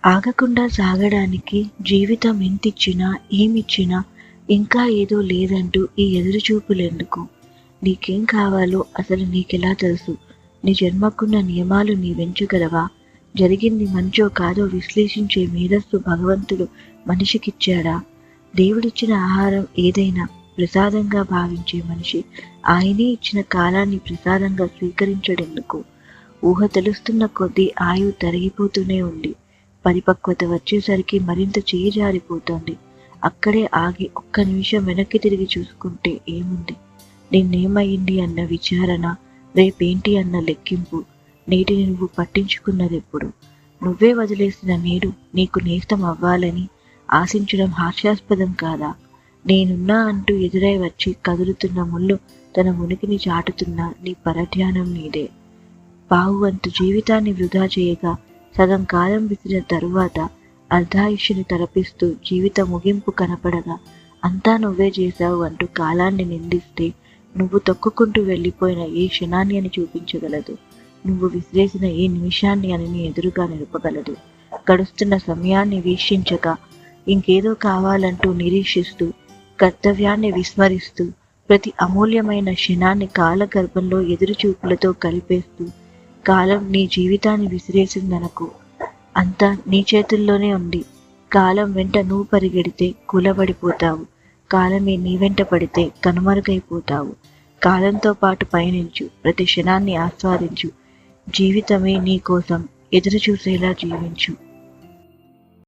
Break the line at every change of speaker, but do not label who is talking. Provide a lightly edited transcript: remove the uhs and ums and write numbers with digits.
ఆగకుండా సాగడానికి జీవితం ఎంతిచ్చినా ఏమిచ్చినా ఇంకా ఏదో లేదంటూ ఈ ఎదురుచూపులెందుకు? నీకేం కావాలో అసలు నీకెలా తెలుసు? నీ జన్మకున్న నియమాలు నీవెంచగలవా? జరిగింది మంచో కాదో విశ్లేషించే మేధస్సు భగవంతుడు మనిషికిచ్చాడా? దేవుడిచ్చిన ఆహారం ఏదైనా ప్రసాదంగా భావించే మనిషి ఆయనే ఇచ్చిన కాలాన్ని ప్రసాదంగా స్వీకరించడెందుకు? ఊహ తెలుస్తున్న కొద్దీ ఆయువు తరిగిపోతూనే ఉంది. పరిపక్వత వచ్చేసరికి మరింత చేయి జారిపోతోంది. అక్కడే ఆగి ఒక్క నిమిషం వెనక్కి తిరిగి చూసుకుంటే ఏముంది? నిన్నేమయ్యింది అన్న విచారణ, రేపేంటి అన్న లెక్కింపు, నేటిని నువ్వు పట్టించుకున్నదెప్పుడు? నువ్వే వదిలేసిన నేడు నీకు నేస్తం అవ్వాలని ఆశించడం హాస్యాస్పదం కాదా? నేనున్నా అంటూ ఎదురై వచ్చి కదులుతున్న ముళ్ళు తన ఉనికిని చాటుతున్న నీ పరధ్యానం నీదే. పావువంతు జీవితాన్ని వృధా చేయగా సగం కాలం విసిరిన తరువాత అర్ధాయుష్యుని తలపిస్తూ జీవిత ముగింపు కనపడగా అంతా నువ్వే చేశావు అంటూ కాలాన్ని నిందిస్తే నువ్వు తొక్కుకుంటూ వెళ్ళిపోయిన ఏ క్షణాన్ని అని చూపించగలదు? నువ్వు విసిరేసిన ఏ నిమిషాన్ని అని నీ ఎదురుగా నిలపగలదు? గడుస్తున్న సమయాన్ని వీక్షించక ఇంకేదో కావాలంటూ నిరీక్షిస్తూ కర్తవ్యాన్ని విస్మరిస్తూ ప్రతి అమూల్యమైన క్షణాన్ని కాలగర్భంలో ఎదురుచూపులతో కలిపేస్తూ కాలం నీ జీవితాన్ని విసిరేసిందనకు. అంతా నీ చేతుల్లోనే ఉంది. కాలం వెంట నువ్వు పరిగెడితే కూలబడిపోతావు. కాలమే నీ వెంట పడితే కనుమరుగైపోతావు. కాలంతో పాటు పయనించు, ప్రతి క్షణాన్ని ఆస్వాదించు. జీవితమే నీ కోసం ఎదురు చూసేలా జీవించు.